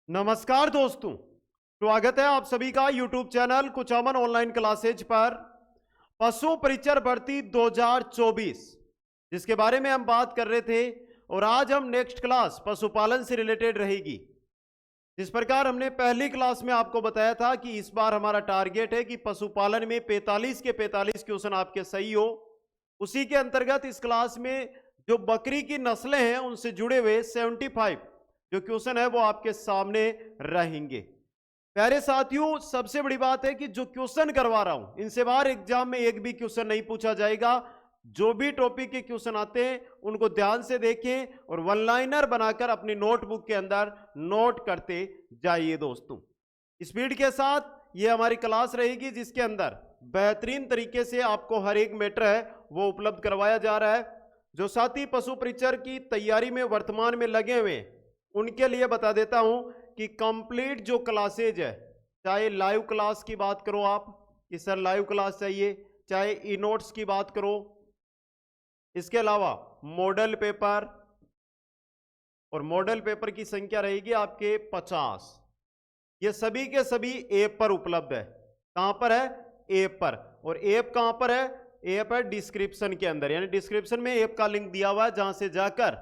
नमस्कार दोस्तों, स्वागत है आप सभी का YouTube channel Kuchaman online classes पर। पशु परिचर भर्ती 2024 जिसके बारे में हम बात कर रहे थे, और आज हम नेक्स्ट क्लास पशुपालन से रिलेटेड रहेगी। जिस प्रकार हमने पहली क्लास में आपको बताया था कि इस बार हमारा टारगेट है कि पशुपालन में 45 के 45 क्वेश्चन आपके सही हो। उसी के अंतर्गत इस क्लास में जो बकरी की नस्लें हैं उनसे जुड़े हुए 75 जो क्वेश्चन है वो आपके सामने रहेंगे। प्यारे साथियों, सबसे बड़ी बात है कि जो क्वेश्चन करवा रहा हूं इनसे बाहर एग्जाम में एक भी क्वेश्चन नहीं पूछा जाएगा। जो भी टॉपिक के क्वेश्चन आते हैं उनको ध्यान से देखें और वन लाइनर बनाकर अपनी नोटबुक के अंदर नोट करते जाइए। दोस्तों, स्पीड के साथ ये हमारी क्लास रहेगी जिसके अंदर बेहतरीन तरीके से आपको हर एक मैटर है वो उपलब्ध करवाया जा रहा है। जो साथी पशु परिचर की तैयारी में वर्तमान में लगे हुए हैं उनके लिए बता देता हूं कि कंप्लीट जो क्लासेज है, चाहे लाइव क्लास की बात करो आप कि सर लाइव क्लास चाहिए, चाहे ई नोट्स की बात करो, इसके अलावा मॉडल पेपर, और मॉडल पेपर की संख्या रहेगी आपके 50। ये सभी के सभी ऐप पर उपलब्ध है। कहां पर है? ऐप पर। और ऐप कहां पर है? ऐप है डिस्क्रिप्शन के अंदर, यानी डिस्क्रिप्शन में ऐप का लिंक दिया हुआ है जहां से जाकर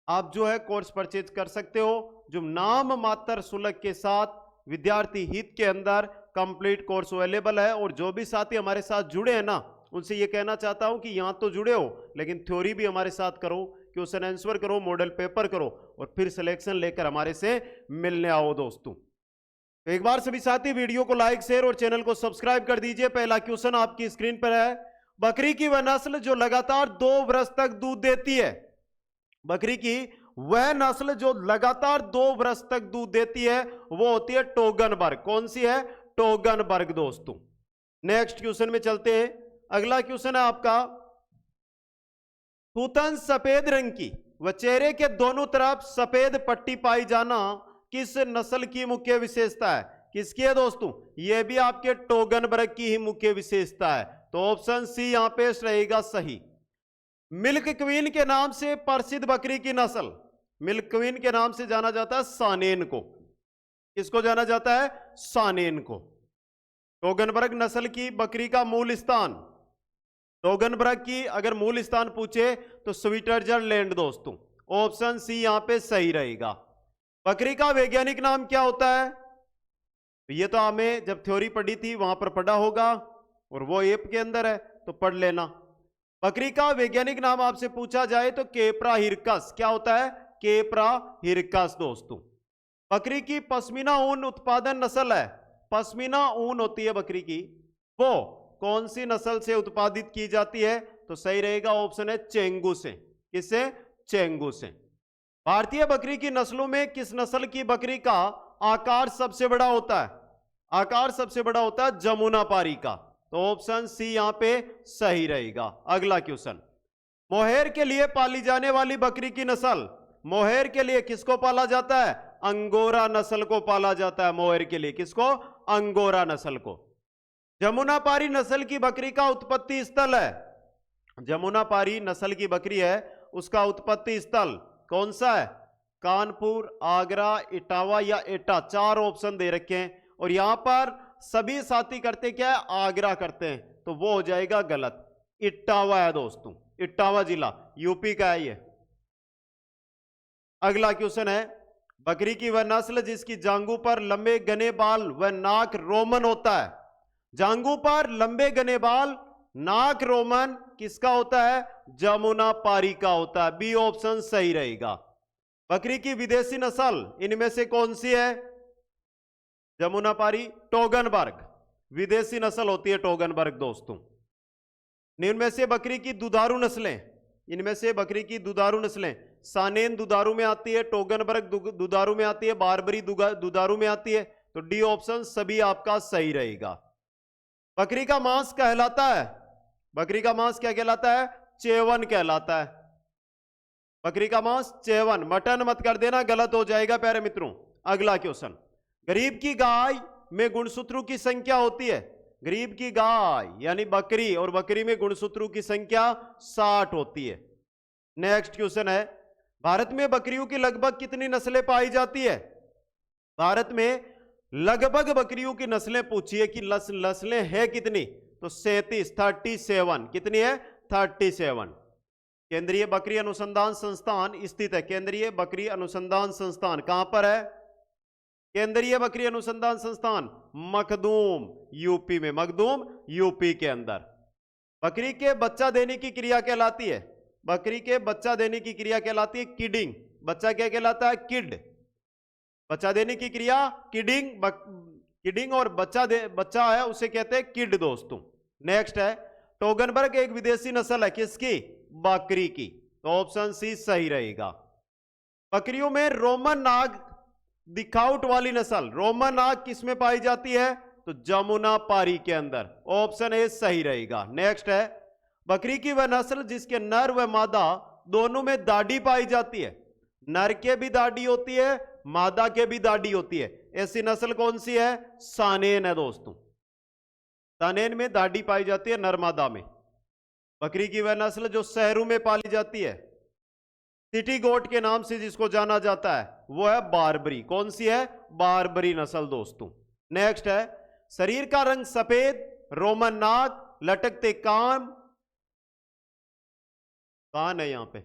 आप जो है कोर्स परचेज कर सकते हो। जो नाम मात्र शुल्क के साथ विद्यार्थी हित के अंदर कंप्लीट कोर्स अवेलेबल है। और जो भी साथी हमारे साथ जुड़े हैं ना, उनसे ये कहना चाहता हूं कि यहां तो जुड़े हो लेकिन थ्योरी भी हमारे साथ करो, क्वेश्चन आंसर करो, मॉडल पेपर करो और फिर सिलेक्शन लेकर हमारे से मिलने आओ। दोस्तों, तो एक बार सभी साथी वीडियो को लाइक, शेयर और चैनल को सब्सक्राइब कर दीजिए। पहला क्वेश्चन आपकी स्क्रीन पर है। बकरी की वह नस्ल जो लगातार 2 वर्ष तक दूध देती है, बकरी की वह नस्ल जो लगातार 2 वर्ष तक दूध देती है वो होती है टोगनबर्ग। कौन सी है? टोगनबर्ग। दोस्तों, नेक्स्ट क्वेश्चन में चलते हैं। अगला क्वेश्चन है आपका, थूथन सफेद रंग की व चेहरे के दोनों तरफ सफेद पट्टी पाई जाना किस नस्ल की मुख्य विशेषता है? किसकी है दोस्तों? यह भी आपके टोगनबर्ग की ही मुख्य विशेषता है। तो ऑप्शन सी यहां पे रहेगा सही। मिल्क क्वीन के नाम से प्रसिद्ध बकरी की नस्ल, मिल्क क्वीन के नाम से जाना जाता है सानेन को। किसको जाना जाता है? सानेन को। टोगनबर्ग नस्ल की बकरी का मूल स्थान, टोगनबर्ग की अगर मूल स्थान पूछे तो स्विट्जरलैंड। दोस्तों, ऑप्शन सी यहां पे सही रहेगा। बकरी का वैज्ञानिक नाम क्या होता है? ये तो हमें जब थ्योरी पढ़ी थी वहां पर पढ़ा होगा और वो ऐप के अंदर है तो पढ़ लेना। बकरी का वैज्ञानिक नाम आपसे पूछा जाए तो केप्रा हिरकस। क्या होता है? केप्रा हिरकस। दोस्तों, बकरी की पश्मीना ऊन उत्पादन नस्ल है, पश्मीना ऊन होती है बकरी की, वो कौन सी नस्ल से उत्पादित की जाती है? तो सही रहेगा ऑप्शन है चेंगू से। किससे? चेंगू से। भारतीय बकरी की नस्लों में किस नस्ल की बकरी का आकार सबसे बड़ा होता है? आकार सबसे बड़ा होता है जमुनापारी का। तो ऑप्शन सी यहां पे सही रहेगा। अगला क्वेश्चन, मोहेर के लिए पाली जाने वाली बकरी की नस्ल, मोहेर के लिए किसको पाला जाता है? अंगोरा नस्ल को पाला जाता है। मोहेर के लिए किसको? अंगोरा नस्ल को। जमुनापारी नस्ल की बकरी का उत्पत्ति स्थल है, जमुनापारी नस्ल की बकरी है उसका उत्पत्ति स्थल कौन सा है? कानपुर, आगरा, इटावा या एटा। 4 ऑप्शन दे रखे हैं और यहां पर सभी साथी करते क्या है? आगरा करते हैं, तो वो हो जाएगा गलत। इटावा है दोस्तों, इटावा जिला यूपी का है ये। अगला क्वेश्चन है, बकरी की वह नस्ल जिसकी जांघों पर लंबे घने बाल व नाक रोमन होता है, जांघों पर लंबे घने बाल, नाक रोमन किसका होता है? जमुनापारी का होता है। बी ऑप्शन सही रहेगा। बकरी की विदेशी नस्ल इनमें से कौन सी है? जमुनापारी, टोगनबर्ग विदेशी नस्ल होती है टोगनबर्ग। दोस्तों, इनमें से बकरी की दुधारू नस्लें, इनमें से बकरी की दुधारू नस्लें, सानेन दुधारू में आती है, टोगनबर्ग दुधारू में आती है, बारबरी दुधारू में आती है। तो डी ऑप्शन सभी आपका सही रहेगा। बकरी का मांस कहलाता है, बकरी का मांस क्या कहलाता है? चेवन कहलाता है। बकरी का मांस चेवन, मटन मत कर देना, गलत हो जाएगा प्यारे मित्रों। अगला क्वेश्चन, गरीब की गाय में गुणसूत्रों की संख्या होती है, गरीब की गाय यानी बकरी, और बकरी में गुणसूत्रों की संख्या 60 होती है। नेक्स्ट क्वेश्चन है, भारत में बकरियों की लगभग कितनी नस्लें पाई जाती है? भारत में लगभग बकरियों की नस्लें पूछी है कि नस्लें है कितनी, तो 37 कितनी है 37। केंद्रीय बकरी अनुसंधान संस्थान स्थित है, केंद्रीय बकरी अनुसंधान संस्थान कहां पर है, केंद्रीय बकरी अनुसंधान संस्थान मखदूम यूपी में, मखदूम यूपी के अंदर। बकरी के बच्चा देने की क्रिया कहलाती है, बकरी के बच्चा देने की क्रिया कहलाती है किडिंग। बच्चा क्या कहलाता है, किड। बच्चा देने की क्रिया किडिंग, किडिंग और बच्चा है उसे कहते हैं किड दोस्तों। नेक्स्ट है टोगनबर्ग एक विदेशी नस्ल है, किसकी, बकरी की, तो ऑप्शन सी सही रहेगा। बकरियों में रोमन नाग दिखाउट वाली नस्ल, रोमन नाग किसमें पाई जाती है, तो जमुना पारी के अंदर, ऑप्शन ए सही रहेगा। नेक्स्ट है बकरी की वह नस्ल जिसके नर व मादा दोनों में दाढ़ी पाई जाती है, नर के भी दाढ़ी होती है, मादा के भी दाढ़ी होती है, ऐसी नस्ल कौन सी है, सानेन है दोस्तों। सानेन में दाढ़ी पाई जाती है नर मादा में। बकरी की वह नस्ल जो शहरों में पाली जाती है, सिटी गोट के नाम से जिसको जाना जाता है, वो है बारबरी। कौन सी है, बारबरी नस्ल दोस्तों। नेक्स्ट है शरीर का रंग सफेद, रोमन नाक, लटकते कान है यहां पे,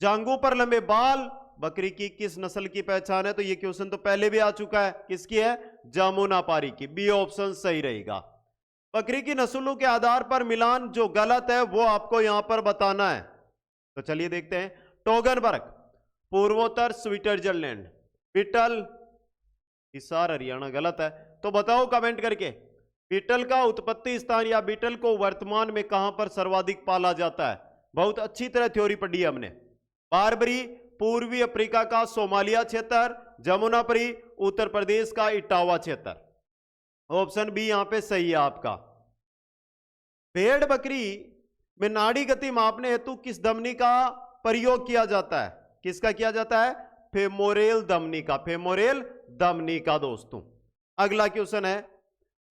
जांघों पर लंबे बाल, बकरी की किस नस्ल की पहचान है, तो ये क्वेश्चन तो पहले भी आ चुका है, किसकी है, जमुनापारी की, बी ऑप्शन सही रहेगा। बकरी की नस्लों के आधार पर मिलान जो गलत है वो आपको यहां पर बताना है। तो चलिए देखते हैं। टोगनबर्ग पूर्वोत्तर स्विट्जरलैंड, बीटल हिसार हरियाणा, गलत है, तो बताओ कमेंट करके। बीटल का उत्पत्ति स्थान या बीटल को वर्तमान में कहां पर सर्वाधिक पाला जाता है, बहुत अच्छी तरह थ्योरी पढ़ी है हमने। बारबरी पूर्वी अफ्रीका का सोमालिया क्षेत्र, जमुनापरी उत्तर प्रदेश का इटावा क्षेत्र, ऑप्शन बी यहां पे सही है आपका। भेड़ बकरी में नाड़ी गति मापने हेतु किस धमनी का प्रयोग किया जाता है, किसका किया जाता है, फेमोरेल धमनी का, फेमोरेल धमनी का दोस्तों। अगला क्वेश्चन है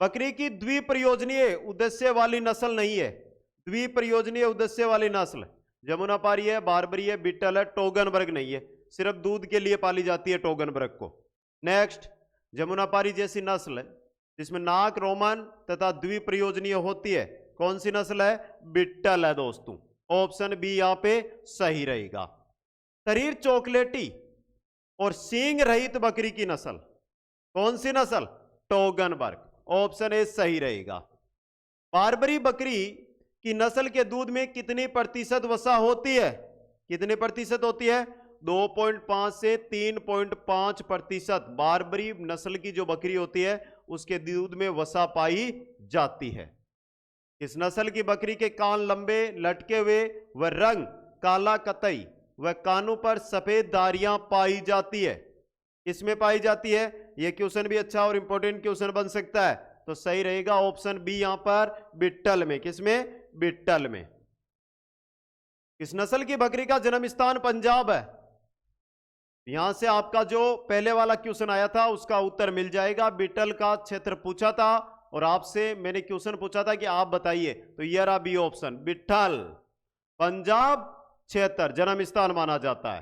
बकरी की द्विप्रयोजनीय उद्देश्य वाली नस्ल नहीं है, द्विप्रयोजनीय उद्देश्य वाली नस्ल जमुनापारी है, बारबरी है, बीटल है, टोगनबर्ग नहीं है, सिर्फ दूध के लिए पाली जाती है टोगनबर्ग को। नेक्स्ट जमुनापारी जैसी नस्ल जिसमें नाक रोमन तथा द्विप्रयोजनीय होती है, कौन सी नस्ल है, बीटल है दोस्तों, ऑप्शन बी यहां पे सही रहेगा। शरीर चॉकलेटी और सींग रहित बकरी की नस्ल, कौन सी नस्ल, टोगनबर्ग, ऑप्शन ए सही रहेगा। बारबरी बकरी की नस्ल के दूध में कितनी प्रतिशत वसा होती है, कितने प्रतिशत होती है, 2.5 से 3.5%। बारबरी नस्ल की जो बकरी होती है उसके दूध में वसा पाई जाती है। इस नस्ल की बकरी के कान लंबे लटके हुए व रंग काला कतई व कानों पर सफेद धारियां पाई जाती है, किसमें पाई जाती है, यह क्वेश्चन भी अच्छा और इंपॉर्टेंट क्वेश्चन बन सकता है, तो सही रहेगा ऑप्शन बी यहां पर बीटल में, किसमें, बीटल में। इस नस्ल की बकरी का जन्म स्थान पंजाब है। यहां से आपका जो पहले वाला क्वेश्चन आया था उसका उत्तर मिल जाएगा। बीटल का क्षेत्र पूछा था और आपसे मैंने क्वेश्चन पूछा था कि आप बताइए, तो ये रहा बी ऑप्शन, बीटल पंजाब क्षेत्र जन्म स्थान माना जाता है।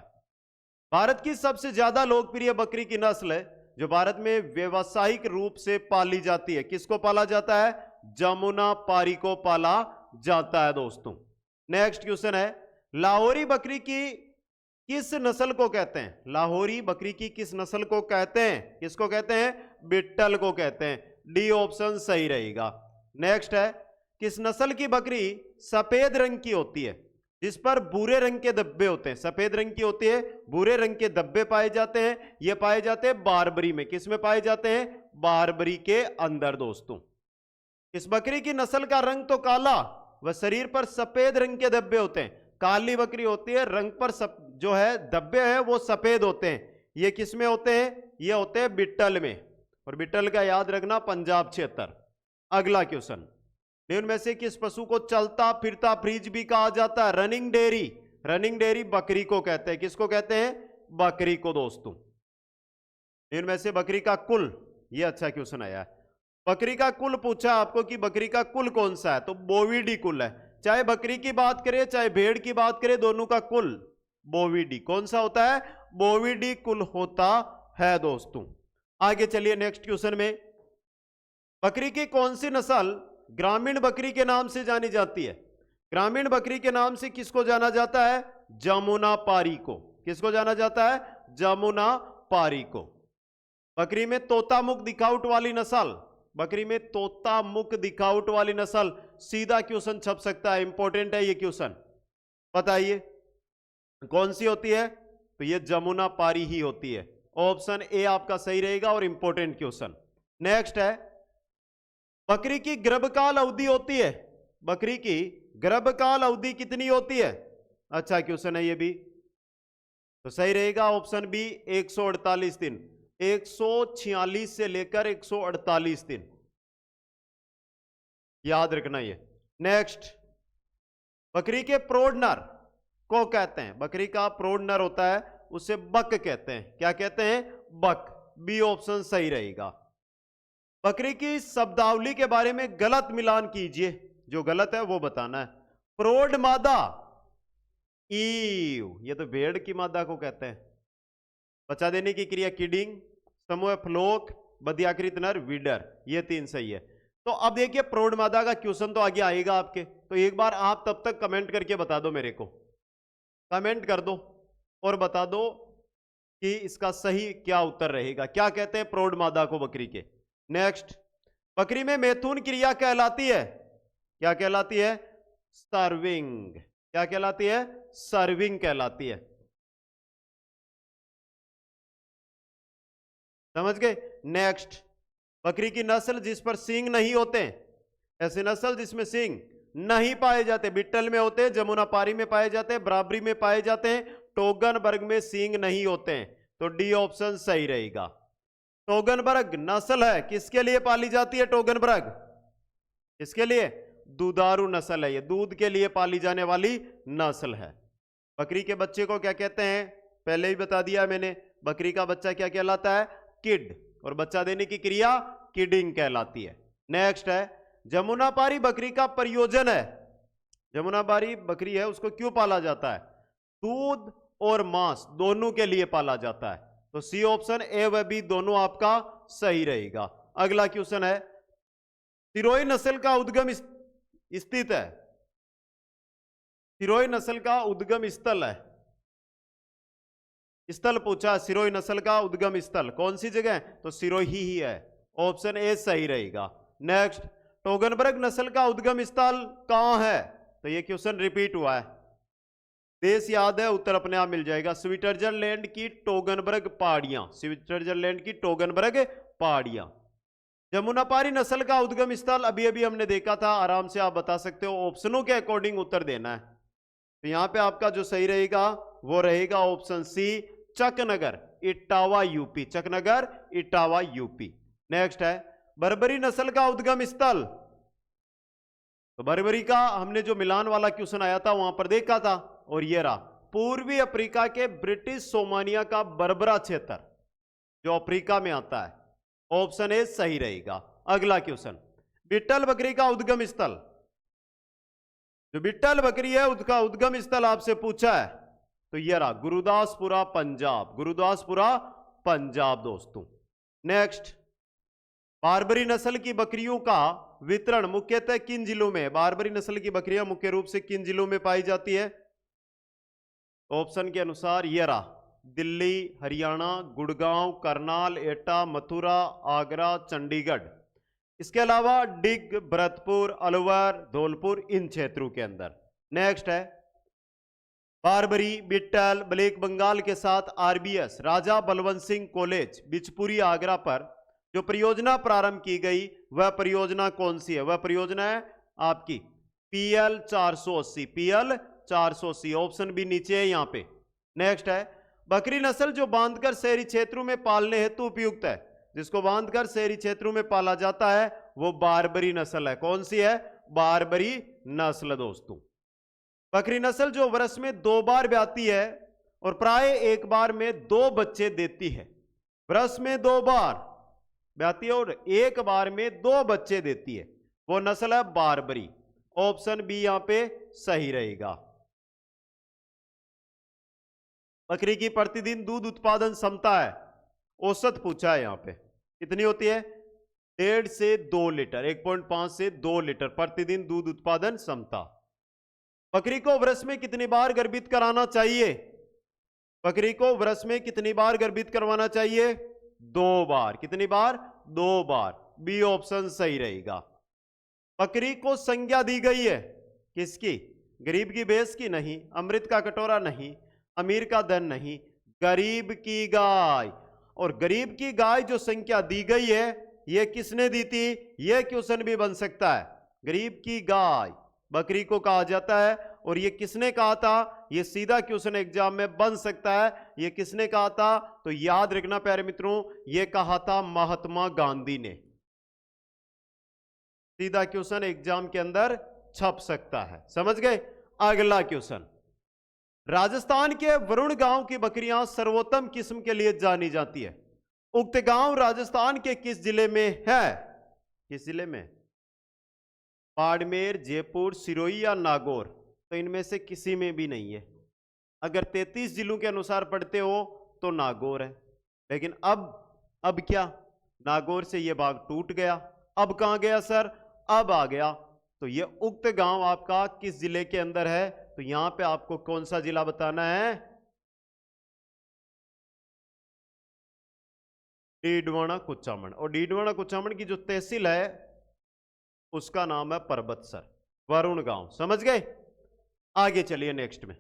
भारत की सबसे ज्यादा लोकप्रिय बकरी की नस्ल है जो भारत में व्यवसायिक रूप से पाली जाती है, किसको पाला जाता है, जमुनापारी को पाला जाता है दोस्तों। नेक्स्ट क्वेश्चन है लाहौरी बकरी की किस नस्ल को कहते हैं, लाहौरी बकरी की किस नस्ल को कहते हैं, किसको कहते हैं, बीटल को कहते हैं, डी ऑप्शन सही रहेगा। नेक्स्ट है किस नस्ल की बकरी सफेद रंग की होती है जिस पर भूरे रंग के धब्बे होते हैं, सफेद रंग की होती है, भूरे रंग के धब्बे पाए जाते हैं, ये पाए जाते हैं बारबरी में, किस में पाए जाते हैं, बारबरी के अंदर दोस्तों। इस बकरी की नस्ल का रंग तो काला व शरीर पर सफेद रंग के धब्बे होते हैं, काली बकरी होती है, रंग पर जो है धब्बे हैं वो सफेद होते हैं, ये किस में होते हैं, ये होते हैं बीटल में, और बीटल का याद रखना पंजाब क्षेत्र। अगला क्वेश्चन निम्न में से किस पशु को चलता फिरता फ्रिज भी कहा जाता है, रनिंग डेयरी, रनिंग डेयरी बकरी को कहते हैं, किसको कहते हैं, बकरी को दोस्तों। निम्न में से बकरी का कुल, ये अच्छा क्वेश्चन आया है, बकरी का कुल पूछा आपको कि बकरी का कुल कौन सा है, तो बोविडी कुल है। चाहे बकरी की बात करें चाहे भेड़ की बात करें, दोनों का कुल बोविडी, कौन सा होता है, बोविडी कुल होता है दोस्तों। आगे चलिए नेक्स्ट क्वेश्चन में। बकरी की कौन सी नस्ल ग्रामीण बकरी के नाम से जानी जाती है? ग्रामीण बकरी के नाम से किसको जाना जाता है? जमुनापारी को। किसको जाना जाता है? जमुनापारी को। बकरी में तोता मुख दिखावट वाली नस्ल, बकरी में तोता मुख दिखावट वाली नस्ल, सीधा क्वेश्चन छप सकता है, इंपॉर्टेंट है ये क्वेश्चन। बताइए कौन सी होती है? तो ये जमुनापारी ही होती है। ऑप्शन ए आपका सही रहेगा और इंपॉर्टेंट क्वेश्चन। नेक्स्ट है, बकरी की गर्भकाल अवधि होती है, बकरी की गर्भकाल अवधि कितनी होती है? अच्छा क्वेश्चन है ये भी, तो सही रहेगा ऑप्शन बी 148 दिन। 146 से लेकर 148 दिन, याद रखना ये। नेक्स्ट, बकरी के प्रौढ़ नर को कहते हैं, बकरी का प्रौढ़ नर होता है उसे बक कहते हैं। क्या कहते हैं? बक। बी ऑप्शन सही रहेगा। बकरी की शब्दावली के बारे में गलत मिलान कीजिए, जो गलत है वो बताना है। प्रौढ़ मादा ईव, ये तो भेड़ की मादा को कहते हैं। बच्चा देने की क्रिया किडिंग, समूह फ्लोक, बदियाकृत नर विडर, ये तीन सही है। तो अब देखिए प्रौढ़ मादा का क्वेश्चन तो आगे आएगा आपके, तो एक बार आप तब तक कमेंट करके बता दो, मेरे को कमेंट कर दो और बता दो कि इसका सही क्या उत्तर रहेगा। क्या कहते हैं प्रौढ़ मादा को बकरी के? नेक्स्ट, बकरी में मैथुन क्रिया कहलाती है, क्या कहलाती है? सर्विंग। क्या कहलाती है? सर्विंग कहलाती है। समझ गए? नेक्स्ट, बकरी की नस्ल जिस पर सींग नहीं होते, ऐसी नस्ल जिसमें सींग नहीं पाए जाते, बिट्टल में होते हैं, जमुनापारी में पाए जाते हैं, बराबरी में पाए जाते हैं, टोगनबर्ग में सींग नहीं होते हैं, तो डी ऑप्शन सही रहेगा। टोगनबर्ग नस्ल है, किसके लिए पाली जाती है टोगनबर्ग? किसके लिए? दुधारू नस्ल है, ये दूध के लिए पाली जाने वाली नस्ल है। बकरी के बच्चे को क्या कहते हैं? पहले ही बता दिया मैंने, बकरी का बच्चा क्या कहलाता है? किड, और बच्चा देने की क्रिया किडिंग कहलाती है। नेक्स्ट है, जमुनापारी बकरी का प्रयोजन है, जमुनापारी बकरी है उसको क्यों पाला जाता है? दूध और मांस दोनों के लिए पाला जाता है, तो सी ऑप्शन ए व बी दोनों आपका सही रहेगा। अगला क्वेश्चन है, सिरोही नस्ल का उद्गम स्थित है, सिरोही नस्ल का उद्गम स्थल है, स्थल पूछा, सिरोही नस्ल का उद्गम स्थल कौन सी जगह है? तो सिरोही ही है, ऑप्शन ए सही रहेगा। नेक्स्ट, टोगनबर्ग नस्ल का उद्गम स्थल कहां है? तो ये क्वेश्चन रिपीट हुआ है, देश याद है, उत्तर अपने आप मिल जाएगा। स्विट्जरलैंड की टोगनबर्ग पहाड़ियां, स्विट्जरलैंड की टोगनबर्ग पहाड़ियां। जमुनापारी नस्ल का उद्गम स्थल अभी अभी हमने देखा था, आराम से आप बता सकते हो, ऑप्शनों के अकॉर्डिंग उत्तर देना है। तो यहां पे आपका जो सही रहेगा वो रहेगा option C, Chakanagar, Etawah UP, Chakanagar, Etawah UP. Next है, बर्बरी नस्ल का उद्गम स्थल, तो बर्बरी का हमने जो मिलान वाला क्वेश्चन आया था वहां पर देखा था, और ये रहा पूर्वी अफ्रीका के ब्रिटिश सोमानिया का बर्बरा क्षेत्र जो अफ्रीका में आता है, ऑप्शन ए सही रहेगा। अगला क्वेश्चन, बिट्टल बकरी का उद्गम स्थल, जो बिट्टल बकरी है उसका उद्गम स्थल आपसे पूछा है, तो यह रहा गुरुदासपुरा पंजाब, गुरुदासपुरा पंजाब दोस्तों। नेक्स्ट, बारबरी नस्ल की बकरियों का वितरण मुख्यतः किन जिलों में? बारबरी नस्ल की बकरियां मुख्य रूप से किन जिलों में पाई जाती है? ऑप्शन के अनुसार यह रहा दिल्ली, हरियाणा, गुड़गांव, करनाल, एटा, मथुरा, आगरा, चंडीगढ़, इसके अलावा डिग, भरतपुर, अलवर, धौलपुर, इन क्षेत्रों के अंदर। नेक्स्ट है, बारबरी, बिट्टल, ब्लैक बंगाल के साथ आरबीएस राजा बलवंत सिंह कॉलेज बिचपुरी आगरा पर जो परियोजना प्रारंभ की गई वह परियोजना कौन सी है? वह परियोजना है आपकी PL 480, PL 480, ऑप्शन बी नीचे है यहां पे। नेक्स्ट है, बकरी नस्ल जो बांधकर शहरी क्षेत्रों में पालने हेतु उपयुक्त है, जिसको बांधकर शहरी क्षेत्रों में पाला जाता है वो बारबरी नस्ल है। कौन सी है? बारबरी नस्ल दोस्तों। बकरी नस्ल जो वर्ष में 2 बार ब्याती है और प्राय एक बार में 2 बच्चे देती है, वर्ष में 2 बार ब्याती है और एक बार में 2 बच्चे देती है, वो नस्ल है बारबरी, ऑप्शन बी यहां पे सही रहेगा। बकरी की प्रतिदिन दूध उत्पादन क्षमता है, औसत पूछा है यहां पे, कितनी होती है? 1.5 से 2 लीटर, 1.5 से 2 लीटर प्रतिदिन दूध उत्पादन क्षमता। बकरी को वर्ष में कितनी बार गर्भित कराना चाहिए? बकरी को वर्ष में कितनी बार गर्भित करवाना चाहिए? 2 बार। कितनी बार? 2 बार। बी ऑप्शन सही रहेगा। बकरी को संज्ञा दी गई है किसकी? गरीब की भैंस की नहीं, अमृत का कटोरा नहीं, अमीर का धन नहीं, गरीब की गाय। और गरीब की गाय जो संख्या दी गई है यह किसने दी थी? यह क्वेश्चन भी बन सकता है। गरीब की गाय बकरी को कहा जाता है और यह किसने कहा था? यह सीधा क्वेश्चन एग्जाम में बन सकता है। यह किसने कहा था? तो याद रखना प्यारे मित्रों, यह कहा था महात्मा गांधी ने। सीधा क्वेश्चन एग्जाम के अंदर छप सकता है, समझ गए? अगला क्वेश्चन, राजस्थान के वरुण गांव की बकरियां सर्वोत्तम किस्म के लिए जानी जाती है। उक्त गांव राजस्थान के किस जिले में है? किस जिले में? बाड़मेर, जयपुर, सिरोही या नागौर? तो इनमें से किसी में भी नहीं है। अगर 33 जिलों के अनुसार पढ़ते हो तो नागौर है, लेकिन अब क्या? नागौर से यह भाग टूट गया। अब कहां गया सर? अब आ गया। तो यह उक्त गांव आपका किस जिले के अंदर है? तो यहां पे आपको कौन सा जिला बताना है? डीडवाना कुचामन। और डीडवाना कुचामन की जो तहसील है उसका नाम है परबतसर, वरुण गांव। समझ गए? आगे चलिए नेक्स्ट में।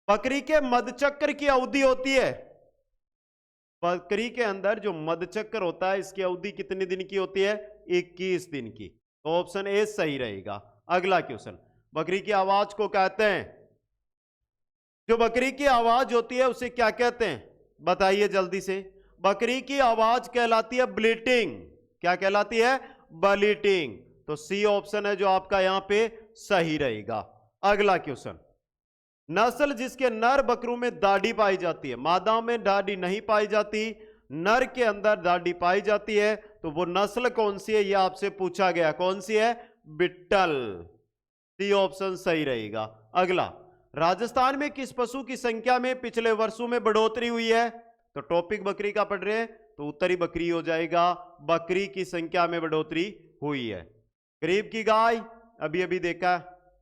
बकरी के मधचक्र की अवधि होती है। बकरी के अंदर जो मधचक्र होता है इसकी अवधि कितने दिन की होती है? 21 दिन की। तो ऑप्शन ए सही रहेगा। अगला क्वेश्चन, बकरी की आवाज को कहते हैं, जो बकरी की आवाज होती है उसे क्या कहते हैं? बताइए जल्दी से। बकरी की आवाज कहलाती है ब्लीटिंग। क्या कहलाती है? ब्लीटिंग। तो सी ऑप्शन है जो आपका यहां पे सही रहेगा। अगला क्वेश्चन, नस्ल जिसके नर बकरों में दाढ़ी पाई जाती है, मादा में दाढ़ी नहीं पाई जाती, नर के अंदर दाढ़ी पाई जाती है, तो वो नस्ल कौन सी है? यह आपसे पूछा गया। कौन सी है? बिट्टल। सी ऑप्शन सही रहेगा। अगला, राजस्थान में किस पशु की संख्या में पिछले वर्षों में बढ़ोतरी हुई है? तो टॉपिक बकरी का पढ़ रहे हैं तो उत्तरी बकरी हो जाएगा। बकरी की संख्या में बढ़ोतरी हुई है। गरीब की गाय अभी अभी देखा,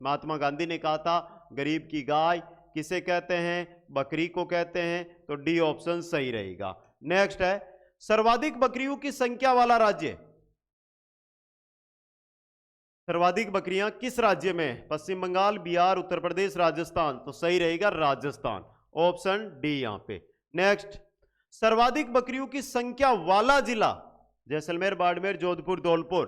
महात्मा गांधी ने कहा था गरीब की गाय किसे कहते हैं? बकरी को कहते हैं। तो डी ऑप्शन सही रहेगा। नेक्स्ट है, सर्वाधिक बकरियों की संख्या वाला राज्य। सर्वाधिक बकरियां किस राज्य में है? पश्चिम बंगाल, बिहार, उत्तर प्रदेश, राजस्थान? तो सही रहेगा राजस्थान। ऑप्शन डी यहां पे। नेक्स्ट, सर्वाधिक बकरियों की संख्या वाला जिला। जैसलमेर, बाड़मेर, जोधपुर, धौलपुर।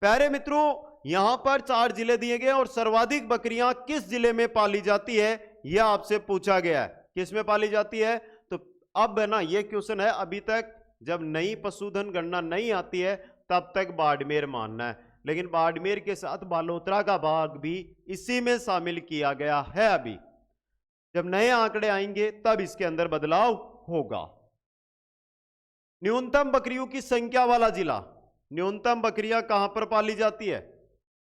प्यारे मित्रों, यहां पर 4 जिले दिए गए और सर्वाधिक बकरियां किस जिले में पाली जाती है यह आपसे पूछा गया है। किस में पाली जाती है? तो अब है ना, यह क्वेश्चन है, अभी तक जब नई पशुधन गणना नहीं आती है तब तक बाड़मेर मानना है, लेकिन बाड़मेर के साथ बालोतरा का भाग भी इसी में शामिल किया गया है। अभी जब नए आंकड़े आएंगे तब इसके अंदर बदलाव होगा। न्यूनतम बकरियों की संख्या वाला जिला। न्यूनतम बकरियां कहां पर पाली जाती है?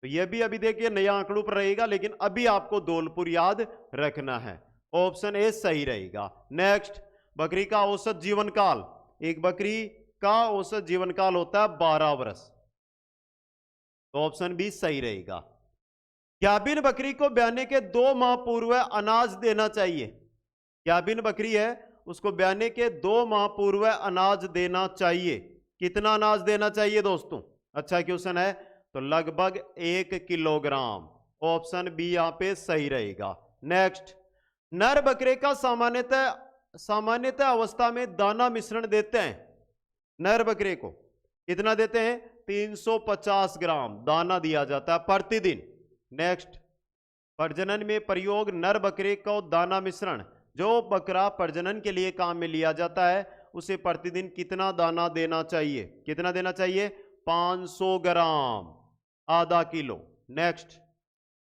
तो यह भी अभी देखिए नया आंकड़ों पर रहेगा, लेकिन अभी आपको धौलपुर याद रखना है। ऑप्शन ए सही रहेगा। नेक्स्ट, बकरी का औसत जीवन काल। एक बकरी का औसत जीवन काल होता है 12 वर्ष। तो ऑप्शन बी सही रहेगा। गाभिन बकरी को ब्याने के 2 माह पूर्व अनाज देना चाहिए। गाभिन बकरी है उसको ब्याने के 2 माह पूर्व अनाज देना चाहिए। कितना अनाज देना चाहिए दोस्तों? अच्छा क्वेश्चन है। तो लगभग 1 किलोग्राम। ऑप्शन बी यहां पे सही रहेगा। नेक्स्ट, नर बकरे का सामान्यतः अवस्था में दाना मिश्रण देते हैं। नर बकरे को कितना देते हैं? 350 ग्राम दाना दिया जाता है प्रतिदिन। नेक्स्ट, प्रजनन में प्रयोग नर बकरे को दाना मिश्रण, जो बकरा प्रजनन के लिए काम में लिया जाता है उसे प्रतिदिन कितना दाना देना चाहिए? कितना देना चाहिए? 500 ग्राम, आधा किलो। नेक्स्ट,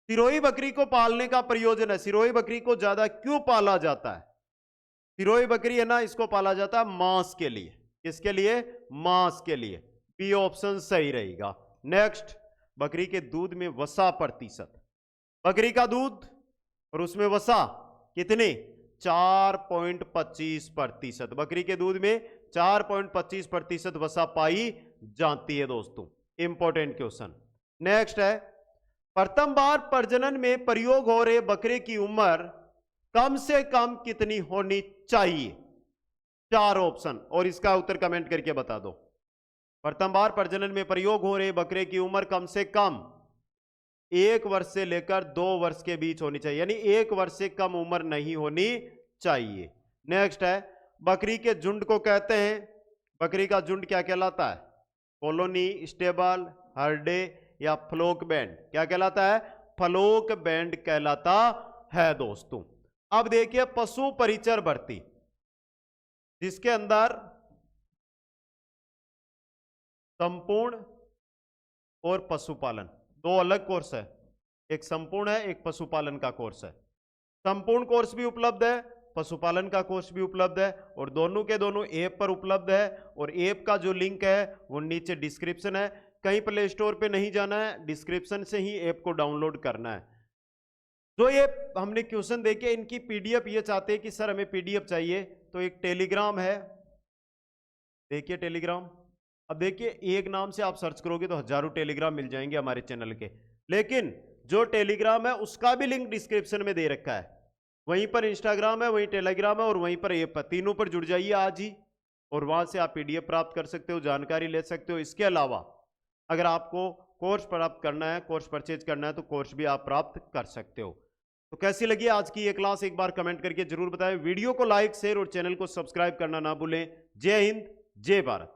सिरोही बकरी को पालने का प्रयोजन है। सिरोही बकरी को ज्यादा क्यों पाला जाता है? सिरोही बकरी है ना, इसको पाला जाता है मांस के लिए। किसके लिए? मांस के लिए। बी ऑप्शन सही रहेगा। नेक्स्ट, बकरी के दूध में वसा प्रतिशत। बकरी का दूध और उसमें वसा कितनी? 4.25%। बकरी के दूध में 4.25% वसा पाई जाती है दोस्तों। Important question. नेक्स्ट है, प्रथम बार प्रजनन में प्रयोग हो रहे बकरे की उम्र कम से कम कितनी होनी चाहिए? 4 ऑप्शन, और इसका उत्तर कमेंट करके बता दो। प्रथम बार प्रजनन में प्रयोग हो रहे बकरे की उम्र कम से कम 1 वर्ष से लेकर 2 वर्ष के बीच होनी चाहिए, यानी 1 वर्ष से कम उम्र नहीं होनी चाहिए। नेक्स्ट है, बकरी के झुंड को कहते हैं, बकरी का झुंड क्या कहलाता है? कॉलोनी, स्टेबल, हर्डे या फ्लोक बैंड? क्या कहलाता है? फ्लोक बैंड कहलाता है दोस्तों। अब देखिए पशु परिचर भर्ती, जिसके अंदर संपूर्ण और पशुपालन, 2 अलग कोर्स है, एक संपूर्ण है, एक पशुपालन का कोर्स है। संपूर्ण कोर्स भी उपलब्ध है, पशुपालन का कोर्स भी उपलब्ध है, और दोनों के दोनों ऐप पर उपलब्ध है। और ऐप का जो लिंक है वो नीचे डिस्क्रिप्शन है, कहीं प्ले स्टोर पे नहीं जाना है, डिस्क्रिप्शन से ही ऐप को डाउनलोड करना है। जो ये हमने क्वेश्चन देखे, इनकी पीडीएफ ये चाहते हैं कि सर हमें पीडीएफ चाहिए, तो एक टेलीग्राम है, देखिए टेलीग्राम। अब देखिए एक नाम से आप सर्च करोगे तो हजारों टेलीग्राम मिल जाएंगे हमारे चैनल के, लेकिन जो टेलीग्राम है उसका भी लिंक डिस्क्रिप्शन में दे रखा है। वहीं पर इंस्टाग्राम है, वहीं टेलीग्राम है और वहीं पर ऐप है, तीनों पर जुड़ जाइए आज ही, और वहां से आप पीडीएफ प्राप्त कर सकते हो, जानकारी ले सकते हो। इसके अलावा अगर आपको कोर्स प्राप्त करना है, कोर्स परचेज करना है, तो कोर्स भी आप प्राप्त कर सकते हो। तो कैसी लगी आज की ये क्लास, एक बार कमेंट करके जरूर बताएं। वीडियो को लाइक, शेयर और चैनल को सब्सक्राइब करना ना भूलें। जय हिंद, जय भारत।